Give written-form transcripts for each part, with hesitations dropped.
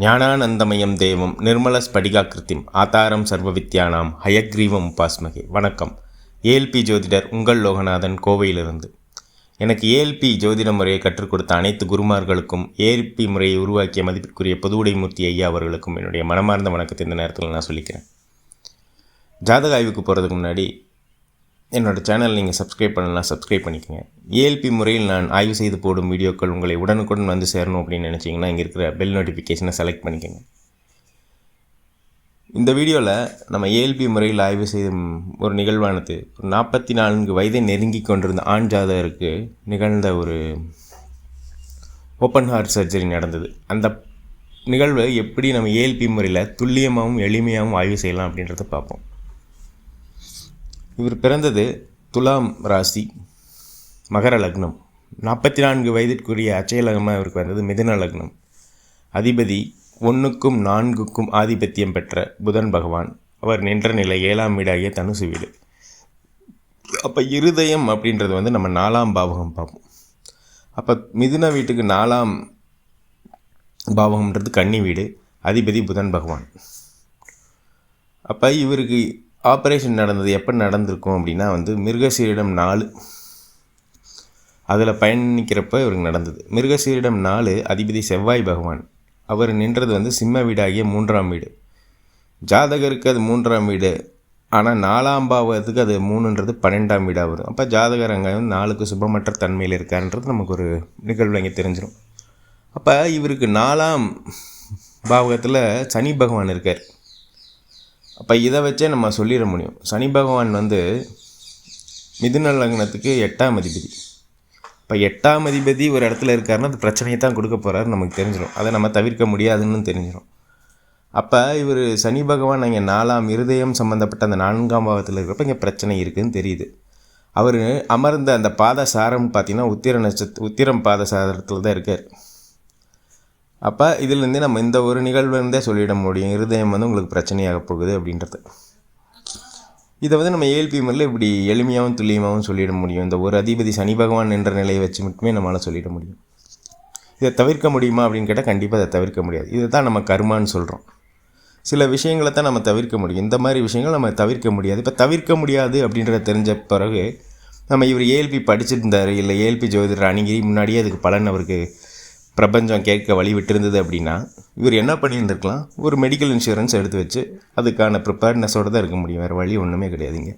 ஞானானந்தமயம் தேவம் நிர்மலஸ்படிகாக்கிருத்திம் ஆதாரம் சர்வவித்யானாம் ஹயக்ரீவம் உபாஸ்மகே. வணக்கம். ஏஎல்பி ஜோதிடர் உங்கள் லோகநாதன், கோவையிலிருந்து. எனக்கு ஏஎல்பி ஜோதிட முறையை கற்றுக் கொடுத்த அனைத்து குருமார்களுக்கும், ஏஎல்பி முறையை உருவாக்கிய மதிப்பிற்குரிய பொதுவுடைமூர்த்தி ஐயா அவர்களுக்கும் என்னுடைய மனமார்ந்த வணக்கத்தை இந்த நேரத்தில் நான் சொல்லிக்கிறேன். ஜாதக ஆய்வுக்கு போகிறதுக்கு முன்னாடி என்னோடய சேனல் நீங்கள் சப்ஸ்கிரைப் பண்ணலாம், சப்ஸ்கிரைப் பண்ணிக்கோங்க. ஏஎல்பி முறையில் நான் ஆய்வு செய்து போடும் வீடியோக்கள் உங்களை உடனுக்குடன் வந்து சேரணும் அப்படின்னு நினச்சிங்கன்னா இங்கே இருக்கிற பெல் நோட்டிஃபிகேஷனை செலக்ட் பண்ணிக்கோங்க. இந்த வீடியோவில் நம்ம ஏஎல்பி முறையில் ஆய்வு செய்யும் ஒரு நிகழ்வானது 44 வயதை நெருங்கி கொண்டிருந்த ஆண் ஜாதகருக்கு நிகழ்ந்த ஒரு ஓப்பன் ஹார்ட் சர்ஜரி நடந்தது. அந்த நிகழ்வை எப்படி நம்ம ஏஎல்பி முறையில் துல்லியமாகவும் எளிமையாகவும் ஆய்வு செய்யலாம் அப்படின்றத பார்ப்போம். இவர் பிறந்தது துலாம் ராசி, மகர லக்னம். 44 வயதிற்குரிய அச்சய லக்னமாக இவருக்கு வந்தது மிதுன லக்னம். அதிபதி 1க்கும் 4க்கும் ஆதிபத்தியம் பெற்ற புதன் பகவான். அவர் நின்ற நிலை 7ஆம் வீடாகிய தனுசு வீடு. அப்போ இருதயம் அப்படின்றது நம்ம 4ஆம் பாவகம் பார்ப்போம். அப்போ மிதுன வீட்டுக்கு 4ஆம் பாவகம்ன்றது கன்னி வீடு, அதிபதி புதன் பகவான். அப்போ இவருக்கு ஆப்ரேஷன் நடந்தது எப்போ நடந்திருக்கும் அப்படின்னா மிருகசீரிடம் 4 அதில் பயணிக்கிறப்ப இவருக்கு நடந்தது. மிருகசீரிடம் 4 அதிபதி செவ்வாய் பகவான். அவர் நின்றது சிம்ம வீடாகிய 3ஆம் வீடு. ஜாதகருக்கு அது 3ஆம் வீடு, ஆனால் 4ஆம் பாவத்துக்கு அது 3ன்றது 12ஆம் வீடாக வரும். அப்போ ஜாதகர் அங்கே 4க்கு சுபமற்ற தன்மையில் இருக்காருன்றது நமக்கு ஒரு நிகழ்வு இங்கே தெரிஞ்சிடும். அப்போ இவருக்கு 4ஆம் பாவகத்தில் சனி பகவான் இருக்கார். அப்போ இதை வச்சே நம்ம சொல்லிட முடியும், சனி பகவான் மிதுன லக்னத்துக்கு 8ஆம் அதிபதி. இப்போ 8ஆம் அதிபதி ஒரு இடத்துல இருக்காருன்னா அது பிரச்சனையை தான் கொடுக்க போகிறாரு நமக்கு தெரிஞ்சிடும். அதை நம்ம தவிர்க்க முடியாதுன்னு தெரிஞ்சிடும். அப்போ இவர் சனி பகவான் இங்கே 4ஆம் இருதயம் சம்மந்தப்பட்ட அந்த 4ஆம் பாவத்தில் இருக்கிறப்ப இங்கே பிரச்சனை இருக்குதுன்னு தெரியுது. அவர் அமர்ந்த அந்த பாத சாரம் பார்த்திங்கன்னா உத்திரம் பாத சாரத்தில் தான் இருக்கார். அப்போ இதிலேருந்தே நம்ம இந்த ஒரு நிகழ்வுலேருந்தே சொல்லிட முடியும், இருதயம் உங்களுக்கு பிரச்சனையாக போகுது அப்படின்றது. இதை நம்ம ஏஎல்பி முறையில் இப்படி எளிமையாகவும் துல்லியமாகவும் சொல்லிட முடியும். இந்த ஒரு அதிபதி சனி பகவான் என்ற நிலையை வச்சு மட்டுமே நம்மளால் சொல்லிட முடியும். இதை தவிர்க்க முடியுமா அப்படின்னு கேட்டால் கண்டிப்பாக அதை தவிர்க்க முடியாது. இதை தான் நம்ம கர்மான்னு சொல்கிறோம். சில விஷயங்களை தான் நம்ம தவிர்க்க முடியும், இந்த மாதிரி விஷயங்கள் நம்ம தவிர்க்க முடியாது. இப்போ தவிர்க்க முடியாது அப்படின்றத தெரிஞ்ச பிறகு நம்ம இவர் ஏஎல்பி படிச்சிருந்தார், இல்லை ஏஎல்பி ஜோதிடர் அணுகி முன்னாடியே அதுக்கு பலன் அவருக்கு பிரபஞ்சம் கேட்க வழி விட்டுருந்தது அப்படின்னா இவர் என்ன பண்ணியிருந்துருக்கலாம், ஒரு மெடிக்கல் இன்சூரன்ஸ் எடுத்து வச்சு அதுக்கான ப்ரிப்பேர்னஸோடு தான் இருக்க முடியும். வேறு வழி ஒன்றுமே கிடையாதுங்க.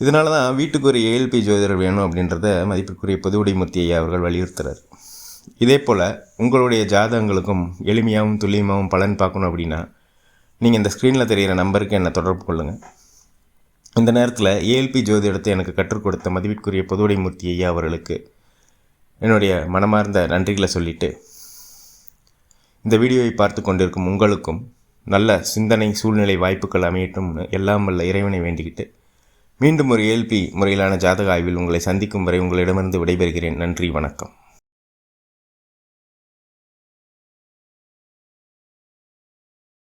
இதனால தான் வீட்டுக்கு ஒரு ஏஎல்பி ஜோதிடர் வேணும் அப்படின்றத மதிப்பிற்குரிய பொதுவுடைமூர்த்தி ஐயா அவர்கள் வலியுறுத்துறார். இதே போல் உங்களுடைய ஜாதகங்களுக்கும் எளிமையாகவும் துல்லியமாகவும் பலன் பார்க்கணும் அப்படின்னா நீங்கள் இந்த ஸ்க்ரீனில் தெரிகிற நம்பருக்கு என்னை தொடர்பு கொள்ளுங்கள். இந்த நேரத்தில் ஏஎல்பி ஜோதிடத்தை எனக்கு கற்றுக் கொடுத்த மதிப்பிற்குரிய பொதுவுடைமூர்த்தி ஐயா அவர்களுக்கு என்னுடைய மனமார்ந்த நன்றிகளை சொல்லிவிட்டு, இந்த வீடியோவை பார்த்து கொண்டிருக்கும் உங்களுக்கும் நல்ல சிந்தனை சூழ்நிலை வாய்ப்புகள் அமையட்டும்னு எல்லாம் வல்ல இறைவனை வேண்டிக்கிட்டு மீண்டும் ஒரு ஏஎல்பி முறையிலான ஜாதக ஆய்வில் உங்களை சந்திக்கும் வரை உங்களிடமிருந்து விடைபெறுகிறேன். நன்றி, வணக்கம்.